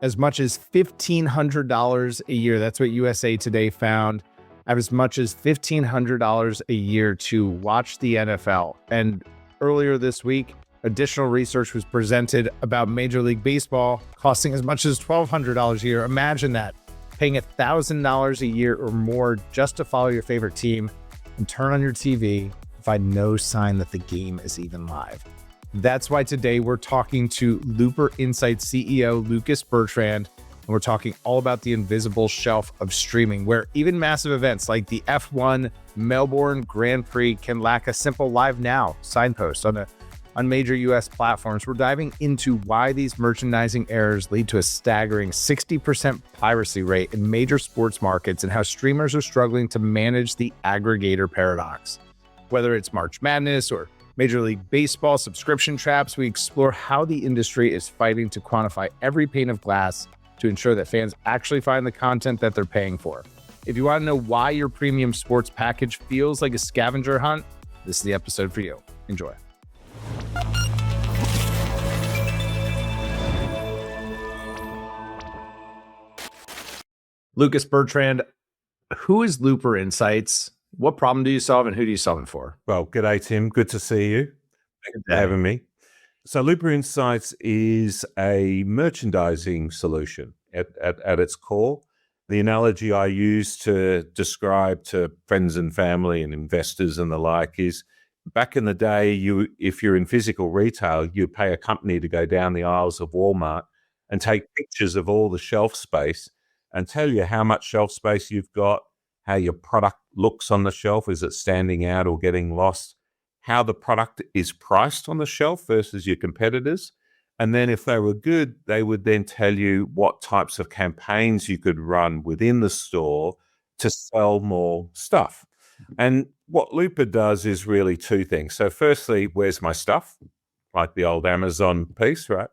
as much as $1,500 a year. That's what USA Today found. As much as $1,500 a year to watch the NFL. And earlier this week, additional research was presented about Major League Baseball costing as much as $1,200 a year. Imagine that, paying $1,000 a year or more just to follow your favorite team and turn on your TV and find no sign that the game is even live. That's why today we're talking to Looper Insights CEO Lucas Bertrand, and we're talking all about the invisible shelf of streaming, where even massive events like the F1 Melbourne Grand Prix can lack a simple live now signpost on major US platforms. We're diving into why these merchandising errors lead to a staggering 60% piracy rate in major sports markets and how streamers are struggling to manage the aggregator paradox. Whether it's March Madness or Major League Baseball subscription traps, we explore how the industry is fighting to quantify every pane of glass to ensure that fans actually find the content that they're paying for. If you want to know why your premium sports package feels like a scavenger hunt, this is the episode for you. Enjoy. Lucas Bertrand, who is Looper Insights? What problem do you solve and who do you solve it for? Well, g'day, Tim. Good to see you. Thanks for having me. So Looper Insights is a merchandising solution at its core. The analogy I use to describe to friends and family and investors and the like is back in the day, if you're in physical retail, you'd pay a company to go down the aisles of Walmart and take pictures of all the shelf space and tell you how much shelf space you've got, how your product looks on the shelf, is it standing out or getting lost, how the product is priced on the shelf versus your competitors. And then if they were good, they would then tell you what types of campaigns you could run within the store to sell more stuff. And what Looper does is really two things. So firstly, where's my stuff? Like the old Amazon piece, right?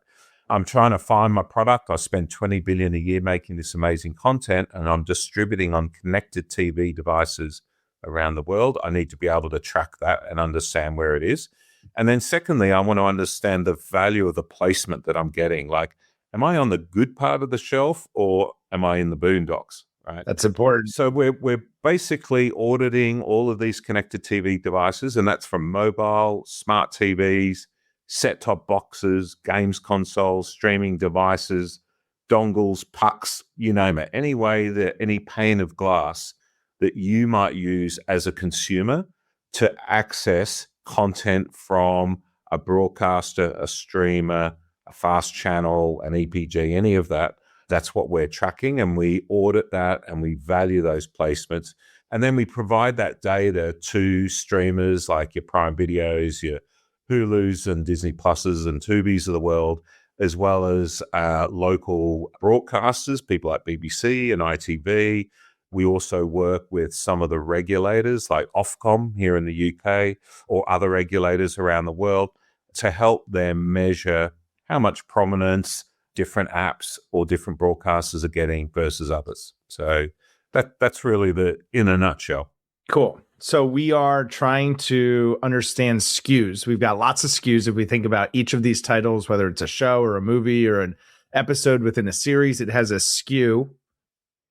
I'm trying to find my product. I spend $20 billion a year making this amazing content, and I'm distributing on connected TV devices around the world. I need to be able to track that and understand where it is. And then secondly, I want to understand the value of the placement that I'm getting. Like, am I on the good part of the shelf or am I in the boondocks? Right. That's important. So we're basically auditing all of these connected TV devices, and that's from mobile, smart TVs, set-top boxes, games consoles, streaming devices, dongles, pucks, you name it. Any pane of glass that you might use as a consumer to access content from a broadcaster, a streamer, a fast channel, an EPG, any of that. That's what we're tracking, and we audit that and we value those placements. And then we provide that data to streamers like your Prime Videos, your Hulus and Disney Pluses and Tubis of the world, as well as local broadcasters, people like BBC and ITV. We also work with some of the regulators like Ofcom here in the UK or other regulators around the world to help them measure how much prominence different apps or different broadcasters are getting versus others. So that's really in a nutshell. Cool. So we are trying to understand SKUs. We've got lots of SKUs. If we think about each of these titles, whether it's a show or a movie or an episode within a series, it has a SKU.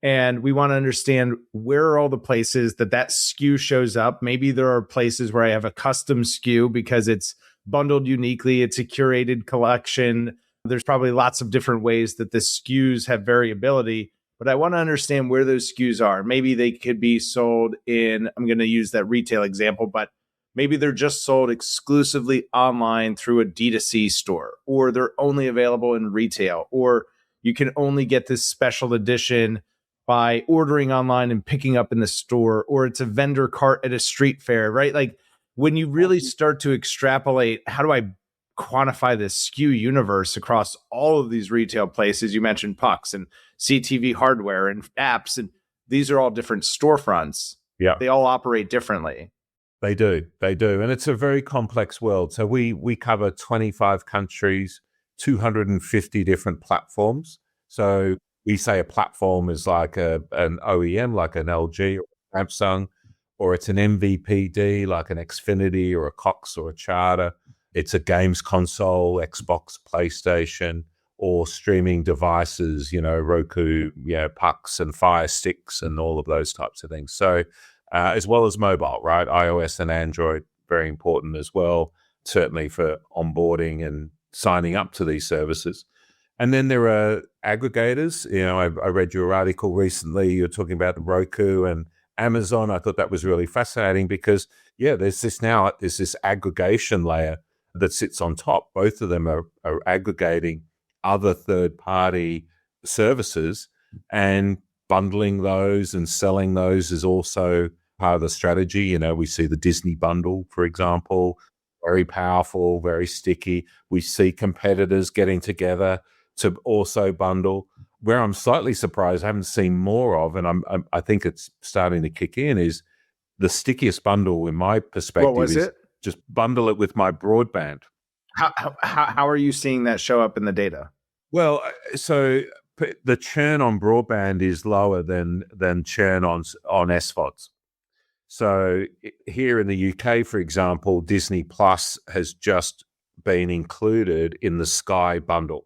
And we want to understand where are all the places that SKU shows up. Maybe there are places where I have a custom SKU because it's bundled uniquely. It's a curated collection. There's probably lots of different ways that the SKUs have variability, but I want to understand where those SKUs are. Maybe they could be sold in, I'm going to use that retail example, but maybe they're just sold exclusively online through a D2C store, or they're only available in retail, or you can only get this special edition by ordering online and picking up in the store, or it's a vendor cart at a street fair, right? Like when you really start to extrapolate, how do I quantify this SKU universe across all of these retail places? You mentioned pucks and CTV hardware and apps, and these are all different storefronts. Yeah. They all operate differently. They do. And it's a very complex world. So we cover 25 countries, 250 different platforms. So we say a platform is like an OEM, like an LG or Samsung, or it's an MVPD, like an Xfinity or a Cox or a Charter. It's a games console, Xbox, PlayStation, or streaming devices, Roku, pucks and Fire Sticks and all of those types of things. So, as well as mobile, right? iOS and Android, very important as well, certainly for onboarding and signing up to these services. And then there are aggregators. I read your article recently. You're talking about Roku and Amazon. I thought that was really fascinating because, there's this aggregation layer that sits on top. Both of them are aggregating other third-party services, and bundling those and selling those is also part of the strategy. We see the Disney bundle, for example, very powerful, very sticky. We see competitors getting together to also bundle. Where I'm slightly surprised, I haven't seen more of, and I think it's starting to kick in, is the stickiest bundle in my perspective. What was it? Just bundle it with my broadband. How are you seeing that show up in the data? Well, so the churn on broadband is lower than churn on SVODs. So here in the UK, for example, Disney Plus has just been included in the Sky bundle.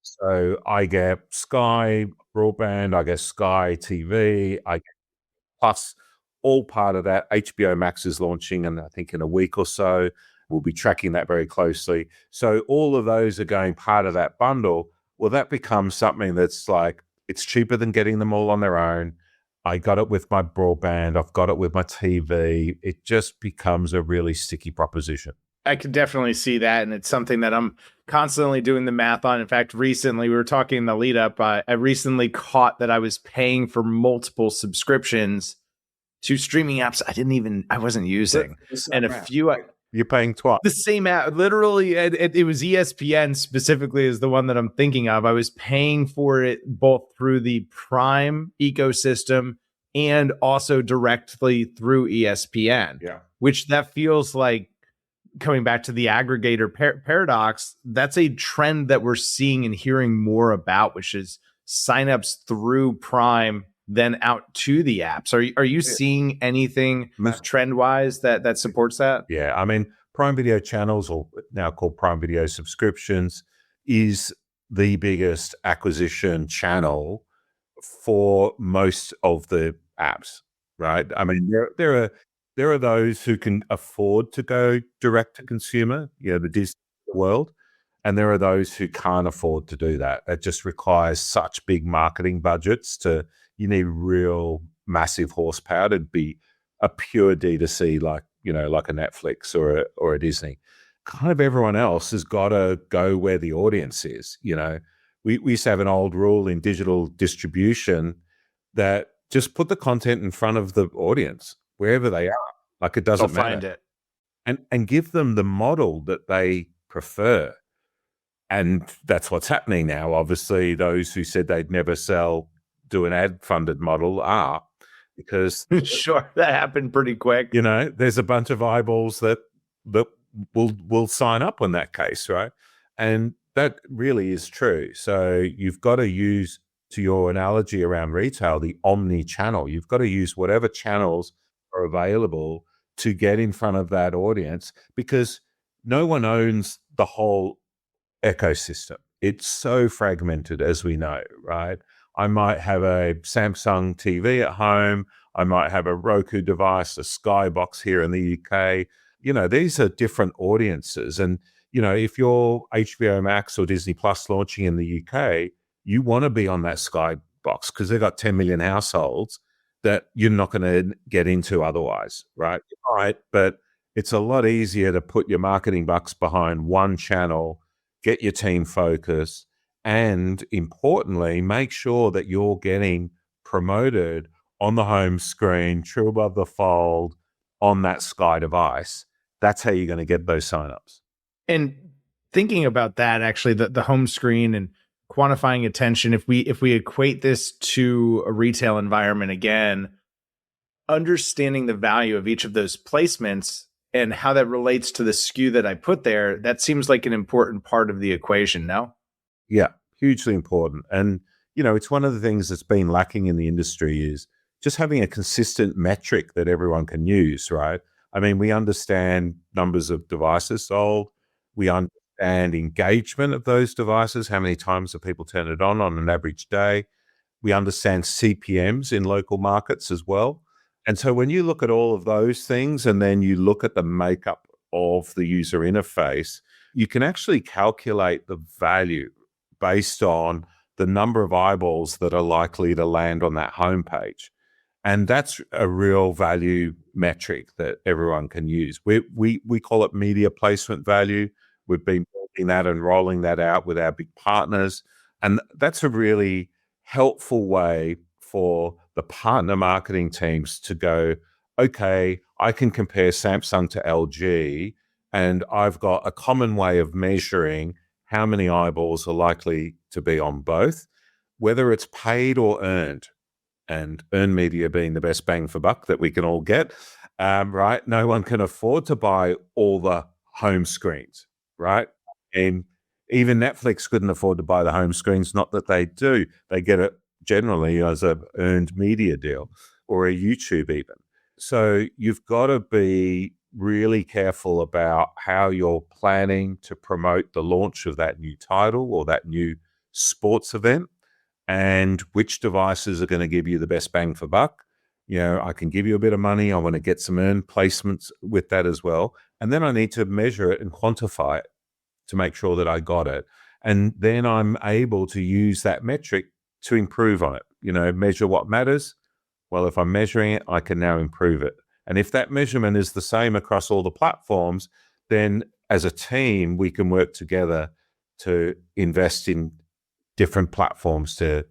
So I get Sky broadband, I get Sky TV, I get Plus, all part of that. HBO Max is launching, and I think in a week or so, we'll be tracking that very closely. So all of those are going part of that bundle. Well, that becomes something that's like, it's cheaper than getting them all on their own. I got it with my broadband. I've got it with my TV. It just becomes a really sticky proposition. I could definitely see that, and it's something that I'm constantly doing the math on. In fact, recently, we were talking in the lead up, I recently caught that I was paying for multiple subscriptions to streaming apps I wasn't using. And a few... You're paying twice. The same app, literally, it was ESPN specifically is the one that I'm thinking of. I was paying for it both through the Prime ecosystem and also directly through ESPN. Yeah. Which that feels like, coming back to the aggregator paradox, that's a trend that we're seeing and hearing more about, which is signups through Prime, then out to the apps. Are you seeing anything trend-wise that supports that? Yeah, I mean, Prime Video channels, or now called Prime Video subscriptions, is the biggest acquisition channel for most of the apps, right? I mean, there are those who can afford to go direct to consumer, the Disney world, and there are those who can't afford to do that. It just requires such big marketing budgets you need real massive horsepower to be a pure D2C like a Netflix or a Disney. Kind of everyone else has got to go where the audience is. We used to have an old rule in digital distribution that just put the content in front of the audience wherever they are. Like, it doesn't matter. Find it. And give them the model that they prefer. And that's what's happening now. Obviously, those who said they'd never do an ad-funded model are, because sure, that happened pretty quick. There's a bunch of eyeballs that will sign up on that case, right? And that really is true. So you've got to use, to your analogy around retail, the omni-channel. You've got to use whatever channels are available to get in front of that audience, because no one owns the whole ecosystem. It's so fragmented, as we know, right? I might have a Samsung TV at home. I might have a Roku device, a Skybox here in the UK. These are different audiences. And, if you're HBO Max or Disney Plus launching in the UK, you want to be on that Skybox because they've got 10 million households that you're not going to get into otherwise, right? Right, but it's a lot easier to put your marketing bucks behind one channel, get your team focused, and importantly, make sure that you're getting promoted on the home screen, true above the fold, on that Sky device. That's how you're going to get those signups. And thinking about that, actually, the home screen and quantifying attention, if we equate this to a retail environment again, understanding the value of each of those placements and how that relates to the SKU that I put there, that seems like an important part of the equation, no? Yeah, hugely important. And, it's one of the things that's been lacking in the industry is just having a consistent metric that everyone can use, right? I mean, we understand numbers of devices sold. We understand understand engagement of those devices. How many times do people turn it on an average day? We understand CPMs in local markets as well. And so when you look at all of those things and then you look at the makeup of the user interface, you can actually calculate the value based on the number of eyeballs that are likely to land on that homepage. And that's a real value metric that everyone can use. We call it media placement value. We've been building that and rolling that out with our big partners. And that's a really helpful way for the partner marketing teams to go, okay, I can compare Samsung to LG, and I've got a common way of measuring how many eyeballs are likely to be on both, whether it's paid or earned, and earned media being the best bang for buck that we can all get, right? No one can afford to buy all the home screens, right? And even Netflix couldn't afford to buy the home screens, not that they do. They get it generally as a earned media deal, or a YouTube even. So you've got to be really careful about how you're planning to promote the launch of that new title or that new sports event, and which devices are going to give you the best bang for buck. I can give you a bit of money. I want to get some earned placements with that as well. And then I need to measure it and quantify it to make sure that I got it. And then I'm able to use that metric to improve on it. Measure what matters. Well, if I'm measuring it, I can now improve it. And if that measurement is the same across all the platforms, then as a team, we can work together to invest in different platforms to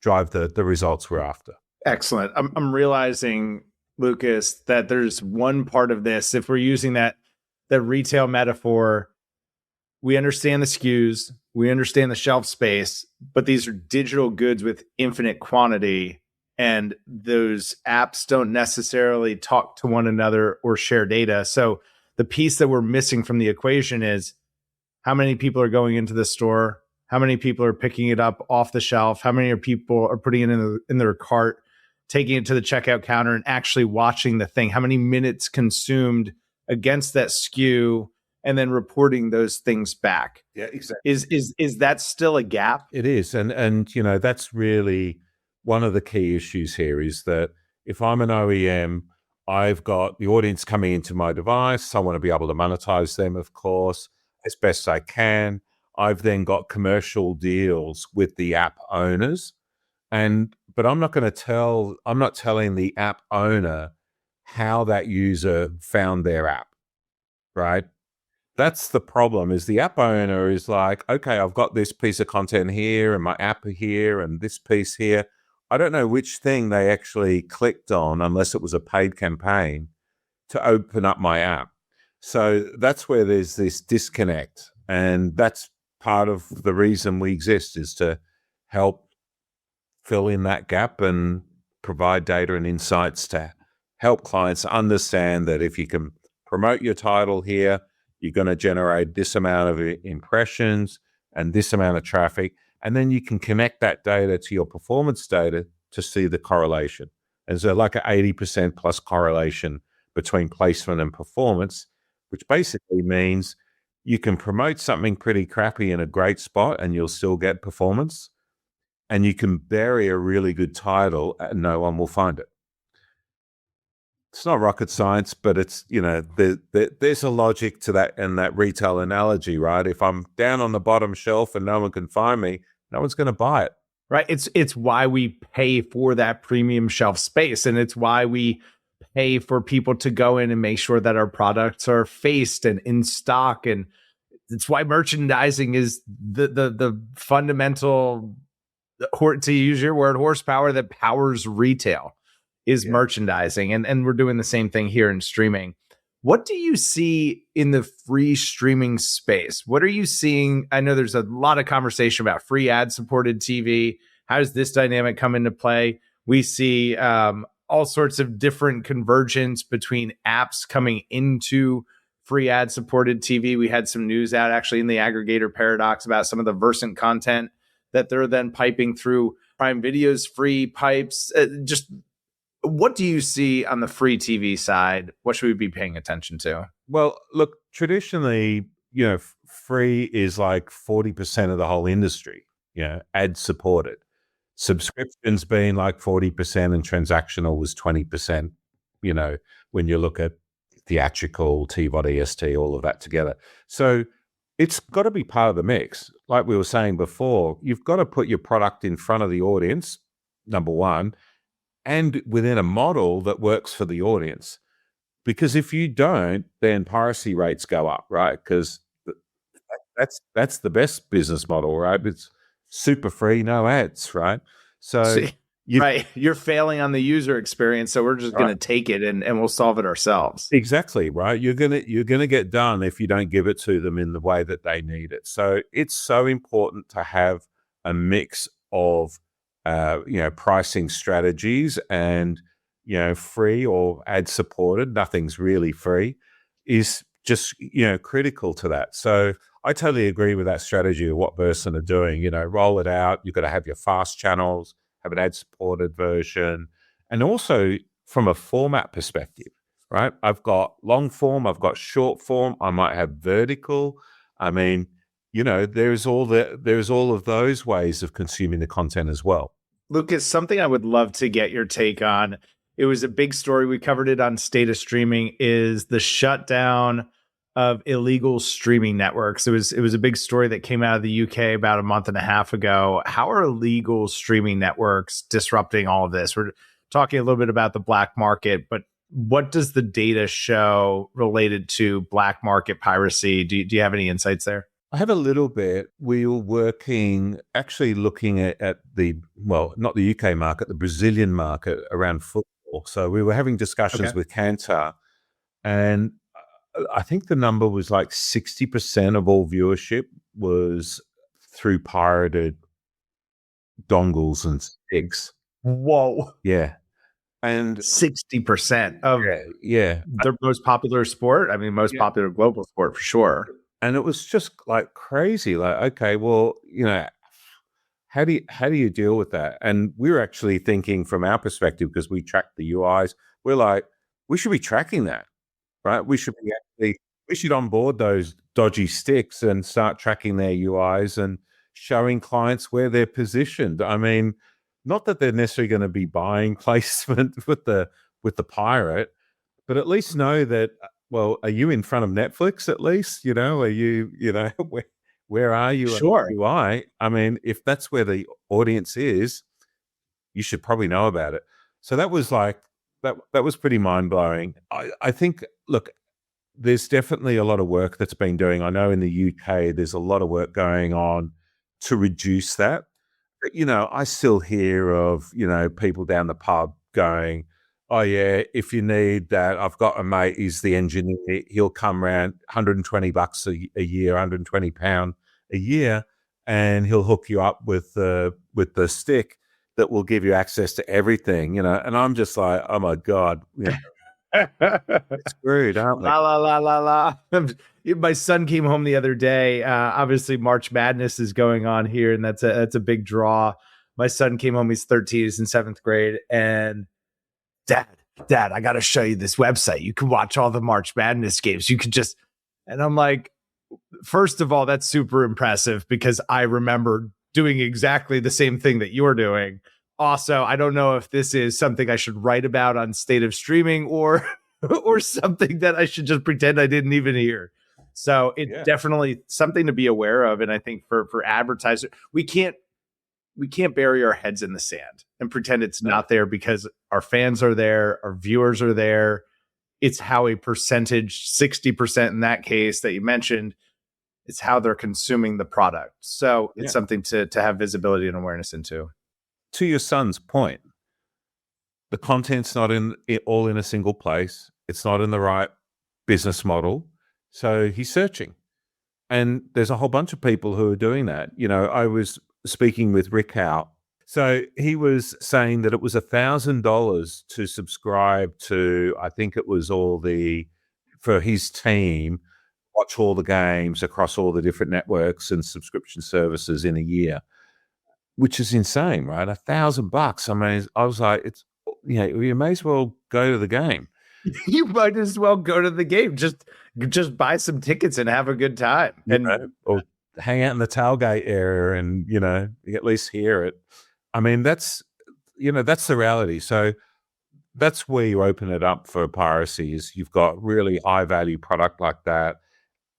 drive the results we're after. Excellent. I'm realizing, Lucas, that there's one part of this. If we're using that retail metaphor, we understand the SKUs, we understand the shelf space, but these are digital goods with infinite quantity, and those apps don't necessarily talk to one another or share data. So the piece that we're missing from the equation is how many people are going into the store, how many people are picking it up off the shelf, how many people are putting it in their cart, taking it to the checkout counter and actually watching the thing, how many minutes consumed against that SKU, and then reporting those things back. Yeah, exactly. Is that still a gap? It is. And that's really one of the key issues here, is that if I'm an OEM, I've got the audience coming into my device. I want to be able to monetize them, of course, as best I can. I've then got commercial deals with the app owners. But I'm not telling the app owner how that user found their app, right? That's the problem, is the app owner is like, okay, I've got this piece of content here and my app here and this piece here. I don't know which thing they actually clicked on unless it was a paid campaign to open up my app. So that's where there's this disconnect. And that's part of the reason we exist, is to help fill in that gap and provide data and insights to help clients understand that if you can promote your title here, you're going to generate this amount of impressions and this amount of traffic. And then you can connect that data to your performance data to see the correlation. And so like an 80% plus correlation between placement and performance, which basically means you can promote something pretty crappy in a great spot and you'll still get performance. And you can bury a really good title and no one will find it. It's not rocket science, but it's, there's a logic to that in that retail analogy, right? If I'm down on the bottom shelf and no one can find me, no one's going to buy it. Right. It's why we pay for that premium shelf space. And it's why we pay for people to go in and make sure that our products are faced and in stock. And it's why merchandising is the fundamental, to use your word, horsepower that powers retail. Is merchandising. And we're doing the same thing here in streaming. What do you see in the free streaming space? What are you seeing? I know there's a lot of conversation about free ad-supported TV. How does this dynamic come into play? We see all sorts of different convergence between apps coming into free ad-supported TV. We had some news out actually in the Aggregator paradox about some of the Versant content that they're then piping through Prime Video's free pipes. What do you see on the free TV side? What should we be paying attention to? Well, look, traditionally, free is like 40% of the whole industry, ad supported. Subscriptions being like 40% and transactional was 20%, when you look at theatrical, TVOD, EST, all of that together. So it's got to be part of the mix. Like we were saying before, you've got to put your product in front of the audience, number one, and within a model that works for the audience. Because if you don't, then piracy rates go up, right? Because that's the best business model, right? It's super free, no ads, right? So See, right. You're failing on the user experience, so we're just going to take it and we'll solve it ourselves. Exactly, right? You're gonna get done if you don't give it to them in the way that they need it. So it's so important to have a mix of pricing strategies and free or ad supported. Nothing's really free is just critical to that. So I totally agree with that strategy of what Bertrand are doing. Roll it out. You've got to have your fast channels, have an ad supported version, and also from a format perspective. Right, I've got long form, I've got short form, I might have vertical. I mean, there's all of those ways of consuming the content as well. Lucas, something I would love to get your take on. It was a big story. We covered it on State of Streaming. Is the shutdown of illegal streaming networks. It was a big story that came out of the UK about a month and a half ago. How are illegal streaming networks disrupting all of this? We're talking a little bit about the black market, but what does the data show related to black market piracy? Do you have any insights there? I have a little bit. We were actually looking at not the UK market, the Brazilian market around football. So we were having discussions with Kantar, and I think the number was like 60% of all viewership was through pirated dongles and sticks. Whoa. Yeah. And 60% of their most popular sport. I mean, most popular global sport for sure. And it was just like crazy. Like, okay, well, how do you deal with that? And we were actually thinking from our perspective, because we track the UIs, we're like, we should be tracking that, right? We should onboard those dodgy sticks and start tracking their UIs and showing clients where they're positioned. I mean, not that they're necessarily going to be buying placement with the pirate, but at least know that, well, are you in front of Netflix at least? Are you, where are you? Sure. UI? I mean, if that's where the audience is, you should probably know about it. So that was like, that was pretty mind-blowing. I think, look, there's definitely a lot of work that's been doing. I know in the UK, there's a lot of work going on to reduce that. I still hear of, people down the pub going, oh yeah, if you need that, I've got a mate, he's the engineer, he'll come around $120 a year, £120 a year, and he'll hook you up with the stick that will give you access to everything, and I'm just like, oh my God, it's screwed, aren't we? La la la la la. My son came home the other day. Obviously, March Madness is going on here, and that's a big draw. My son came home. He's 13. He's in 7th grade, and Dad, I got to show you this website. You can watch all the March Madness games. You could just, and I'm like, first of all, that's super impressive because I remember doing exactly the same thing that you're doing. Also, I don't know if this is something I should write about on State of Streaming or something that I should just pretend I didn't even hear. So it's definitely something to be aware of. And I think for advertisers, we can't bury our heads in the sand and pretend it's not there, because our fans are there, our viewers are there. It's how a percentage, 60% in that case that you mentioned, it's how they're consuming the product. So it's something to have visibility and awareness into. To your son's point, the content's not all in a single place. It's not in the right business model. So he's searching. And there's a whole bunch of people who are doing that. I was speaking with Rick Howe. So he was saying that it was $1,000 to subscribe to, I think it was for his team, watch all the games across all the different networks and subscription services in a year, which is insane, right? $1,000. I mean, I was like, you may as well go to the game. You might as well go to the game. Just buy some tickets and have a good time. And or hang out in the tailgate area and, at least hear it. I mean, that's the reality. So that's where you open it up for piracy is you've got really high value product like that.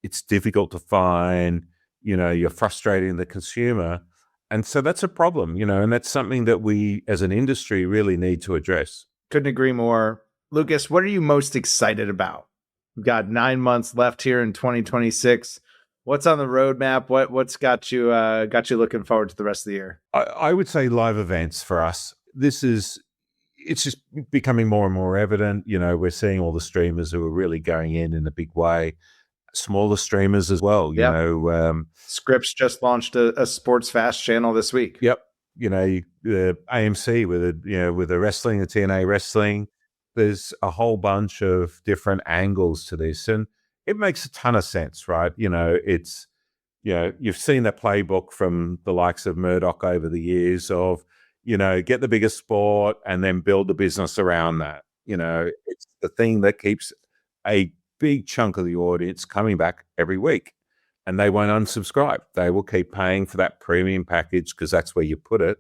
It's difficult to find, you're frustrating the consumer. And so that's a problem, and that's something that we as an industry really need to address. couldn't agree more. Lucas, what are you most excited about? We've got 9 months left here in 2026. What's on the roadmap? What's got you looking forward to the rest of the year? I would say live events for us. It's just becoming more and more evident. We're seeing all the streamers who are really going in a big way. Smaller streamers as well. Scripps just launched a sports fast channel this week. Yep. The AMC with the wrestling, the TNA wrestling. There's a whole bunch of different angles to this, and it makes a ton of sense, right? It's you've seen the playbook from the likes of Murdoch over the years of get the biggest sport and then build the business around that. It's the thing that keeps a big chunk of the audience coming back every week, and they won't unsubscribe. They will keep paying for that premium package because that's where you put it.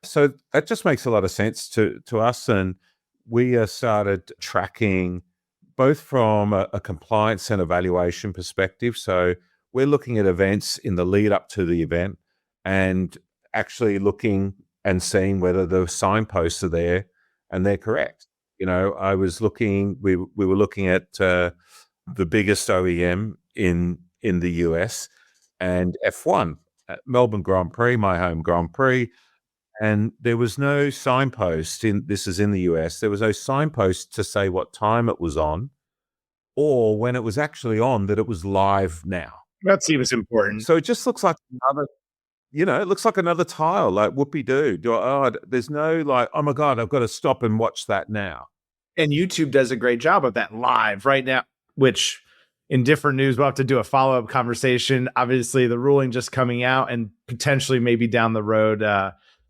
So that just makes a lot of sense to us, and we started tracking both from a compliance and evaluation perspective. So we're looking at events in the lead up to the event and actually looking and seeing whether the signposts are there and they're correct. I was looking, we were looking at the biggest OEM in the US and F1 at Melbourne Grand Prix, my home Grand Prix. And there was no signpost this is in the US, there was no signpost to say what time it was on or when it was actually on that it was live now. That seems important. So it just looks like another, it looks like another tile, like whoopee-doo. There's no like, oh my God, I've got to stop and watch that now. And YouTube does a great job of that live right now, which in different news, we'll have to do a follow-up conversation. Obviously, the ruling just coming out and potentially maybe down the road,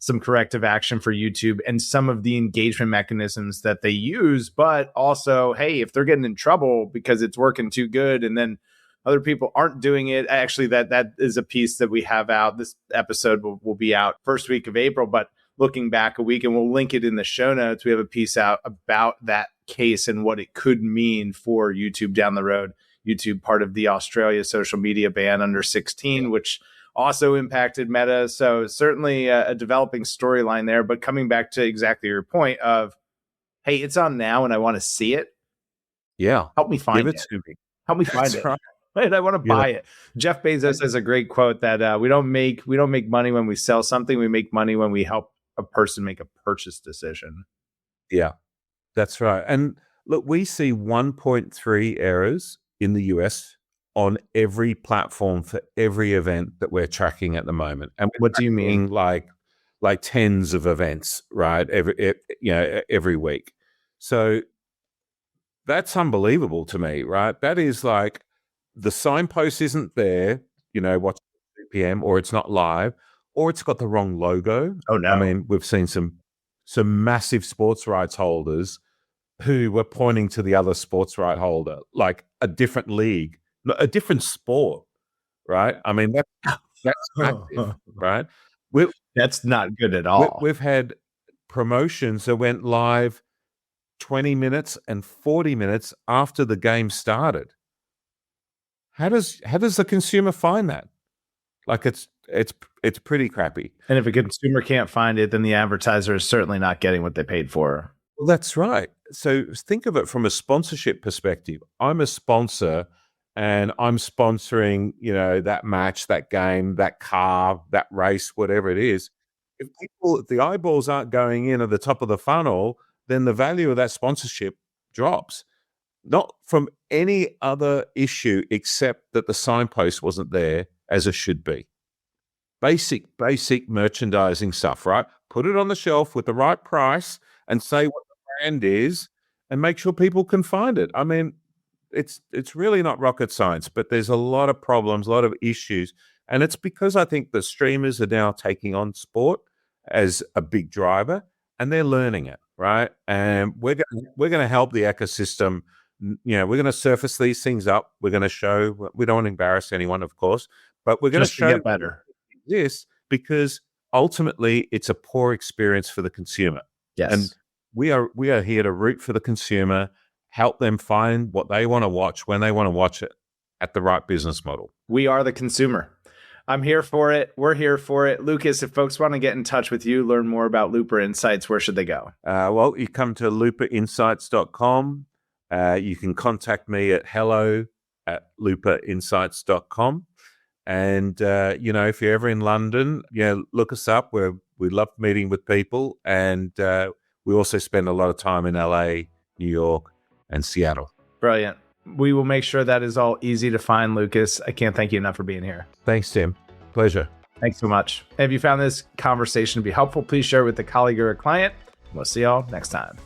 some corrective action for YouTube and some of the engagement mechanisms that they use. But also, hey, if they're getting in trouble because it's working too good and then other people aren't doing it, actually, that is a piece that we have out. This episode will be out first week of April, but looking back a week, and we'll link it in the show notes. We have a piece out about that case and what it could mean for YouTube down the road. YouTube, part of the Australia social media ban under 16, which also impacted Meta. So certainly a developing storyline there. But coming back to exactly your point of, hey, it's on now and I want to see it. Yeah. Help me find it. To me. Help me find it. Right. I want to buy it. Jeff Bezos has a great quote that we don't make money when we sell something. We make money when we help a person make a purchase decision. Yeah, that's right. And look, we see 1.3 errors in the US on every platform for every event that we're tracking at the moment. And what do you mean? Like tens of events, right? Every week. So that's unbelievable to me, right? That is like the signpost isn't there, watch 2 p.m. or it's not live, or it's got the wrong logo. Oh no! I mean, we've seen some massive sports rights holders who were pointing to the other sports right holder, like a different league, a different sport, right? I mean, that's active, right? That's not good at all. We've had promotions that went live 20 minutes and 40 minutes after the game started. How does the consumer find that? Like it's pretty crappy. And if a consumer can't find it, then the advertiser is certainly not getting what they paid for. Well, that's right. So think of it from a sponsorship perspective. I'm a sponsor and I'm sponsoring, that match, that game, that car, that race, whatever it is. If the eyeballs aren't going in at the top of the funnel, then the value of that sponsorship drops. Not from any other issue except that the signpost wasn't there as it should be. Basic merchandising stuff, right? Put it on the shelf with the right price and say what the brand is and make sure people can find it. I mean, it's really not rocket science, but there's a lot of problems, a lot of issues. And it's because I think the streamers are now taking on sport as a big driver. and they're learning it, right? And we're going to help the ecosystem. We're going to surface these things up. We're going to show. We don't want to embarrass anyone, of course, but we're going to Just to show get better. this because ultimately it's a poor experience for the consumer. Yes. And we are here to root for the consumer, help them find what they want to watch when they want to watch it at the right business model. We are the consumer. I'm here for it. We're here for it. Lucas, if folks want to get in touch with you, learn more about Looper Insights, where should they go? Well, you come to looperinsights.com. You can contact me at hello@looperinsights.com. And, if you're ever in London, look us up. We love meeting with people. And we also spend a lot of time in LA, New York, and Seattle. Brilliant. We will make sure that is all easy to find, Lucas. I can't thank you enough for being here. Thanks, Tim. Pleasure. Thanks so much. And if you found this conversation to be helpful, please share it with a colleague or a client. We'll see y'all next time.